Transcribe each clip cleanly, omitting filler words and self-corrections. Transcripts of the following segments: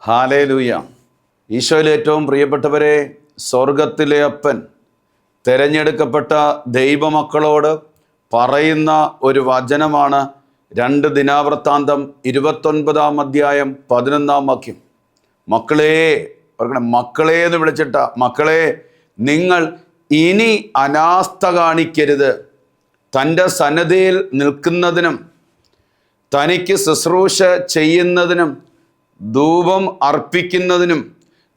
Hallelujah. ഈശോയിൽ ഏറ്റവും പ്രിയപ്പെട്ടവരെ, സ്വർഗത്തിലെ അപ്പൻ തിരഞ്ഞെടുക്കപ്പെട്ട ദൈവമക്കളോട് പറയുന്ന ഒരു വചനമാണ് 2 ദിനവൃത്താന്തം 29-ാം അധ്യായം 11-ാം വാക്യം. മക്കളെ, മക്കളെ എന്ന് വിളിച്ചിട്ട, മക്കളെ നിങ്ങൾ ഇനി അനാസ്ഥ കാണിക്കരുത്. തൻ്റെ സന്നദ്ധിയിൽ നിൽക്കുന്നതിനും തനിക്ക് ശുശ്രൂഷ ചെയ്യുന്നതിനും ധൂപം അർപ്പിക്കുന്നതിനും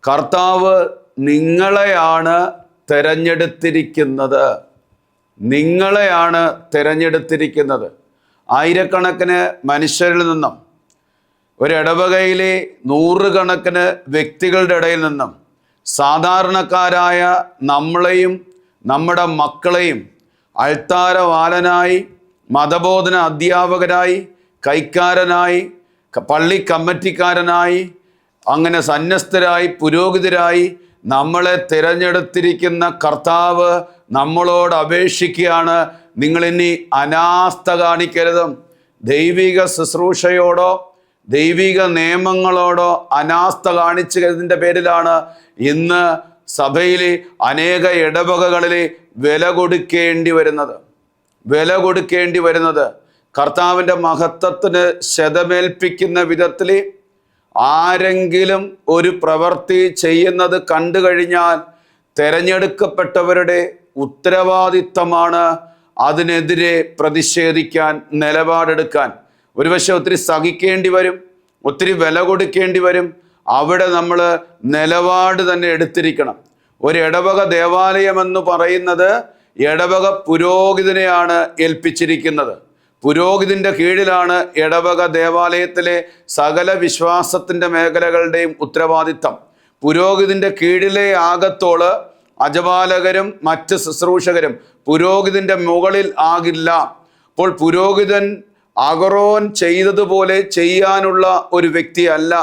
കർത്താവ് നിങ്ങളെയാണ് തിരഞ്ഞെടുത്തിരിക്കുന്നത്. നിങ്ങളെയാണ് തിരഞ്ഞെടുത്തിരിക്കുന്നത്. ആയിരക്കണക്കിന് മനുഷ്യരിൽ നിന്നും, ഒരു ഇടവകയിലെ 100 കണക്കിന് വ്യക്തികളുടെ ഇടയിൽ നിന്നും സാധാരണക്കാരായ നമ്മളെയും നമ്മുടെ മക്കളെയും അൾത്താരവാലനായി, മതബോധന അധ്യാപകരായി, കൈക്കാരനായി, പള്ളി കമ്മിറ്റിക്കാരനായി, അങ്ങനെ സന്യസ്തരായി, പുരോഹിതരായി നമ്മളെ തിരഞ്ഞെടുത്തിരിക്കുന്ന കർത്താവ് നമ്മളോട് അപേക്ഷിക്കുകയാണ്, നിങ്ങളിനി അനാസ്ഥ കാണിക്കരുത്. ദൈവിക ശുശ്രൂഷയോടോ ദൈവിക നിയമങ്ങളോടോ അനാസ്ഥ കാണിച്ചതിൻ്റെ പേരിലാണ് ഇന്ന് സഭയിൽ അനേക ഇടവകകളിൽ വില കൊടുക്കേണ്ടി വരുന്നത്. കർത്താവിൻ്റെ മഹത്വത്തിന് ക്ഷതമേൽപ്പിക്കുന്ന വിധത്തിൽ ആരെങ്കിലും ഒരു പ്രവൃത്തി ചെയ്യുന്നത് കണ്ടു കഴിഞ്ഞാൽ തിരഞ്ഞെടുക്കപ്പെട്ടവരുടെ ഉത്തരവാദിത്തമാണ് അതിനെതിരെ പ്രതിഷേധിക്കാൻ, നിലപാടെടുക്കാൻ. ഒരുപക്ഷെ ഒത്തിരി സഹിക്കേണ്ടി വരും, ഒത്തിരി വില കൊടുക്കേണ്ടി വരും. അവിടെ നമ്മൾ നിലപാട് തന്നെ എടുത്തിരിക്കണം. ഒരു ഇടവക ദേവാലയമെന്ന് പറയുന്നത് ഇടവക പുരോഹിതനെയാണ് ഏൽപ്പിച്ചിരിക്കുന്നത്. പുരോഹിതൻ്റെ കീഴിലാണ് ഇടവക ദേവാലയത്തിലെ സകല വിശ്വാസത്തിൻ്റെ മേഖലകളുടെയും ഉത്തരവാദിത്തം. പുരോഹിതൻ്റെ കീഴിലെ ആകത്തോള് അജപാലകരും മറ്റ് ശുശ്രൂഷകരും പുരോഹിതൻ്റെ മുകളിൽ ആകില്ല. അപ്പോൾ പുരോഹിതൻ അഹരോൻ ചെയ്തതുപോലെ ചെയ്യാനുള്ള ഒരു വ്യക്തിയല്ല.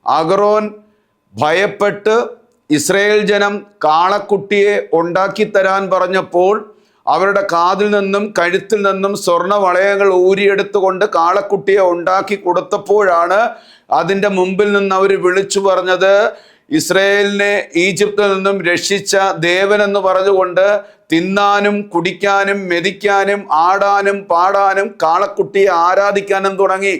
അഹരോൻ ഭയപ്പെട്ട് ഇസ്രായേൽ ജനം കാളക്കുട്ടിയെ ഉണ്ടാക്കിത്തരാൻ പറഞ്ഞപ്പോൾ അവരുടെ കാതിൽ നിന്നും കഴുത്തിൽ നിന്നും സ്വർണ്ണവളയങ്ങൾ ഊരിയെടുത്തുകൊണ്ട് കാളക്കുട്ടിയെ ഉണ്ടാക്കി കൊടുത്തപ്പോഴാണ് അതിൻ്റെ മുമ്പിൽ നിന്ന് അവർ വിളിച്ചു പറഞ്ഞത്, ഇസ്രായേലിനെ ഈജിപ്തിൽ നിന്നും രക്ഷിച്ച ദേവനെന്ന് പറഞ്ഞുകൊണ്ട് തിന്നാനും കുടിക്കാനും മെതിക്കാനും ആടാനും പാടാനും കാളക്കുട്ടിയെ ആരാധിക്കാനും തുടങ്ങി.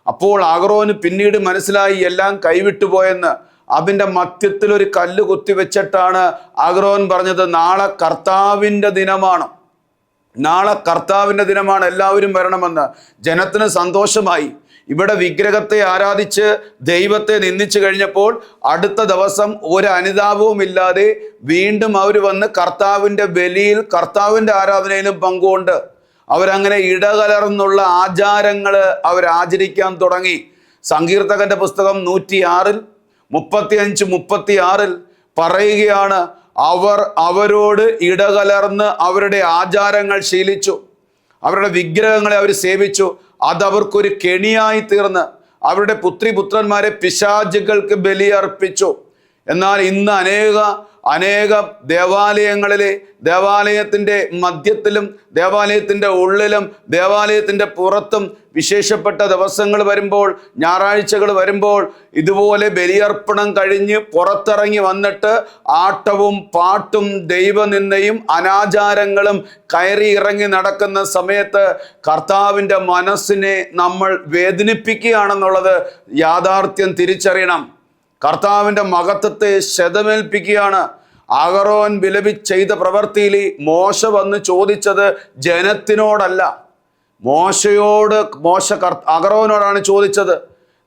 അപ്പോൾ അഹരോന് പിന്നീട് മനസ്സിലായി എല്ലാം കൈവിട്ടുപോയെന്ന്. അതിൻ്റെ മധ്യത്തിൽ ഒരു കല്ല് കുത്തിവെച്ചിട്ടാണ് അഹരോൻ പറഞ്ഞത്, നാളെ കർത്താവിൻ്റെ ദിനമാണ്, എല്ലാവരും വരണമെന്ന്. ജനത്തിന് സന്തോഷമായി. ഇവിടെ വിഗ്രഹത്തെ ആരാധിച്ച് ദൈവത്തെ നിന്ദിച്ചു കഴിഞ്ഞപ്പോൾ അടുത്ത ദിവസം ഒരു അനുതാപവും ഇല്ലാതെ വീണ്ടും അവർ വന്ന് കർത്താവിൻ്റെ ബലിയിൽ, കർത്താവിൻ്റെ ആരാധനയിലും പങ്കുകൊണ്ട് അവരങ്ങനെ ഇടകലർന്നുള്ള ആചാരങ്ങൾ അവരാചരിക്കാൻ തുടങ്ങി. സങ്കീർത്തകന്റെ പുസ്തകം 106 35-36 പറയുകയാണ്, അവരോട് ഇടകലർന്ന് അവരുടെ ആചാരങ്ങൾ ശീലിച്ചു, അവരുടെ വിഗ്രഹങ്ങളെ അവർ സേവിച്ചു. അതവർക്കൊരു കെണിയായി തീർന്ന് അവരുടെ പുത്രന്മാരെ പിശാചുകൾക്ക് ബലിയർപ്പിച്ചു. എന്നാൽ ഇന്ന് അനേക ദേവാലയങ്ങളിലെ, ദേവാലയത്തിൻ്റെ മധ്യത്തിലും ദേവാലയത്തിൻ്റെ ഉള്ളിലും ദേവാലയത്തിൻ്റെ പുറത്തും വിശേഷപ്പെട്ട ദിവസങ്ങൾ വരുമ്പോൾ, ഞായറാഴ്ചകൾ വരുമ്പോൾ ഇതുപോലെ ബലിയർപ്പണം കഴിഞ്ഞ് പുറത്തിറങ്ങി വന്നിട്ട് ആട്ടവും പാട്ടും ദൈവനിന്ദയും അനാചാരങ്ങളും കയറി ഇറങ്ങി നടക്കുന്ന സമയത്ത് കർത്താവിൻ്റെ മനസ്സിനെ നമ്മൾ വേദനിപ്പിക്കുകയാണെന്നുള്ളത് യാഥാർത്ഥ്യം തിരിച്ചറിയണം. കർത്താവിൻ്റെ മഹത്വത്തെ ക്ഷതമേൽപ്പിക്കുകയാണ്. അഹരോൻ ചെയ്ത പ്രവൃത്തിയിൽ മോശ വന്ന് ചോദിച്ചത് ജനത്തിനോടല്ല, അഹരോനോടാണ് ചോദിച്ചത്,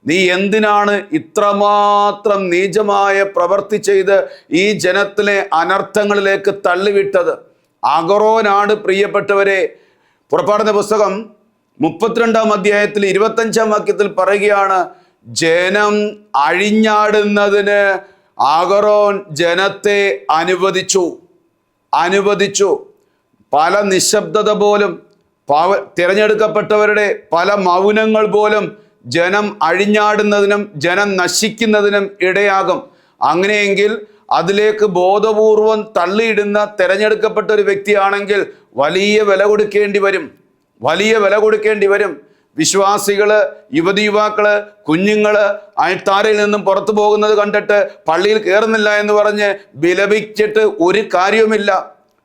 നീ എന്തിനാണ് ഇത്രമാത്രം നീചമായ പ്രവൃത്തി ചെയ്ത് ഈ ജനത്തിലെ അനർത്ഥങ്ങളിലേക്ക് തള്ളിവിട്ടത്? അഹരോനാണ് പ്രിയപ്പെട്ടവരെ. പുറപ്പാടിന്റെ പുസ്തകം 32-ാം അധ്യായത്തിൽ 25-ാം വാക്യത്തിൽ പറയുകയാണ്, ജനം അഴിഞ്ഞാടുന്നതിന് അഹരോൻ ജനത്തെ അനുവദിച്ചു. പല നിശബ്ദത പോലും, തിരഞ്ഞെടുക്കപ്പെട്ടവരുടെ പല മൗനങ്ങൾ പോലും ജനം അഴിഞ്ഞാടുന്നതിനും ജനം നശിക്കുന്നതിനും ഇടയാകും. അങ്ങനെയെങ്കിൽ അതിലേക്ക് ബോധപൂർവം തള്ളിയിടുന്ന തിരഞ്ഞെടുക്കപ്പെട്ട ഒരു വ്യക്തിയാണെങ്കിൽ വലിയ വില കൊടുക്കേണ്ടി വരും. വിശ്വാസികള്, യുവതി യുവാക്കള്, കുഞ്ഞുങ്ങള് അയൽത്താരയിൽ നിന്നും പുറത്തു പോകുന്നത് കണ്ടിട്ട് പള്ളിയിൽ കയറുന്നില്ല എന്ന് പറഞ്ഞ് വിലപിച്ചിട്ട് ഒരു കാര്യവുമില്ല.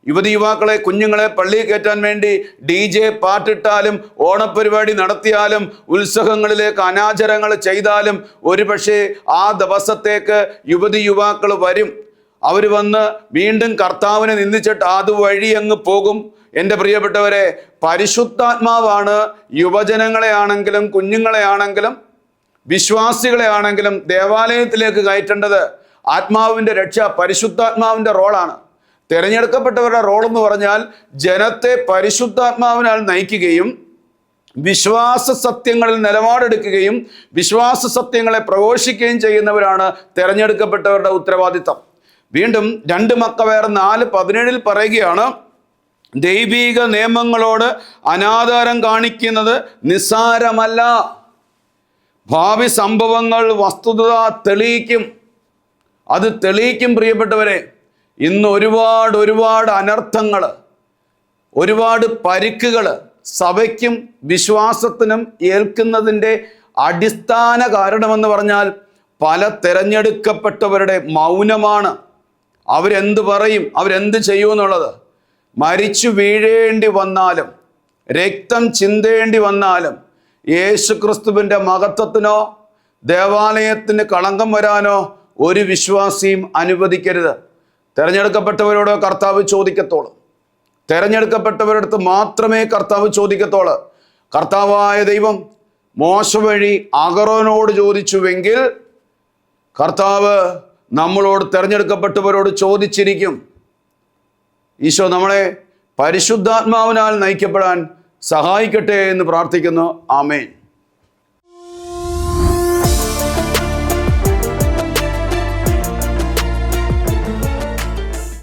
യുവതി യുവാക്കളെ, കുഞ്ഞുങ്ങളെ പള്ളിയിൽ കയറ്റാൻ വേണ്ടി DJ പാട്ടിട്ടാലും ഓണപ്പരിപാടി നടത്തിയാലും ഉത്സവങ്ങളിലേക്ക് അനാചാരങ്ങൾ ചെയ്താലും ഒരുപക്ഷെ ആ ദിവസത്തേക്ക് യുവതി യുവാക്കൾ വരും. അവർ വന്ന് വീണ്ടും കർത്താവിനെ നിന്ദിച്ചിട്ട് അതുവഴി അങ്ങ് പോകും. എൻ്റെ പ്രിയപ്പെട്ടവരെ, പരിശുദ്ധാത്മാവാണ് യുവജനങ്ങളെ ആണെങ്കിലും കുഞ്ഞുങ്ങളെ ആണെങ്കിലും വിശ്വാസികളെ ആണെങ്കിലും ദേവാലയത്തിലേക്ക് കയറ്റേണ്ടത്. ആത്മാവിൻ്റെ രക്ഷ പരിശുദ്ധാത്മാവിൻ്റെ റോളാണ്. തിരഞ്ഞെടുക്കപ്പെട്ടവരുടെ റോൾ എന്ന് പറഞ്ഞാൽ ജനത്തെ പരിശുദ്ധാത്മാവിനാൽ നയിക്കുകയും വിശ്വാസ സത്യങ്ങളിൽ നിലപാടെടുക്കുകയും വിശ്വാസ സത്യങ്ങളെ പ്രഘോഷിക്കുകയും ചെയ്യുന്നവരാണ് തിരഞ്ഞെടുക്കപ്പെട്ടവരുടെ ഉത്തരവാദിത്തം. വീണ്ടും 2 മക്കവേർ 4:17 പറയുകയാണ്, ദൈവിക നിയമങ്ങളോട് അനാദരം കാണിക്കുന്നത് നിസ്സാരമല്ല. ഭാവി സംഭവങ്ങൾ വസ്തുത തെളിയിക്കും. അത് തെളിയിക്കും. പ്രിയപ്പെട്ടവരെ, ഇന്ന് ഒരുപാട് അനർത്ഥങ്ങൾ, ഒരുപാട് പരിക്കുകൾ സഭയ്ക്കും വിശ്വാസത്തിനും ഏൽക്കുന്നതിൻ്റെ അടിസ്ഥാന കാരണമെന്ന് പറഞ്ഞാൽ പല തിരഞ്ഞെടുക്കപ്പെട്ടവരുടെ മൗനമാണ്. അവരെന്ത് പറയും, അവരെന്ത് ചെയ്യുമെന്നുള്ളത്. മരിച്ചു വീഴേണ്ടി വന്നാലും രക്തം ചിന്തേണ്ടി വന്നാലും യേശുക്രിസ്തുവിൻ്റെ മഹത്വത്തിനോ ദേവാലയത്തിന് കളങ്കം വരാനോ ഒരു വിശ്വാസിയും അനുവദിക്കരുത്. തിരഞ്ഞെടുക്കപ്പെട്ടവരോട് കർത്താവ് ചോദിക്കത്തോളൂ. തിരഞ്ഞെടുക്കപ്പെട്ടവരടുത്ത് മാത്രമേ കർത്താവ് ചോദിക്കത്തോളൂ. കർത്താവായ ദൈവം മോശ വഴി അഹറോനോട് ചോദിച്ചുവെങ്കിൽ കർത്താവ് നമ്മളോട് തിരഞ്ഞെടുക്കപ്പെട്ടവരോട് ചോദിച്ചിരിക്കും. ഈശോ നമ്മളെ പരിശുദ്ധാത്മാവിനാൽ നയിക്കപ്പെടാൻ സഹായിക്കട്ടെ എന്ന് പ്രാർത്ഥിക്കുന്നു. ആമേൻ.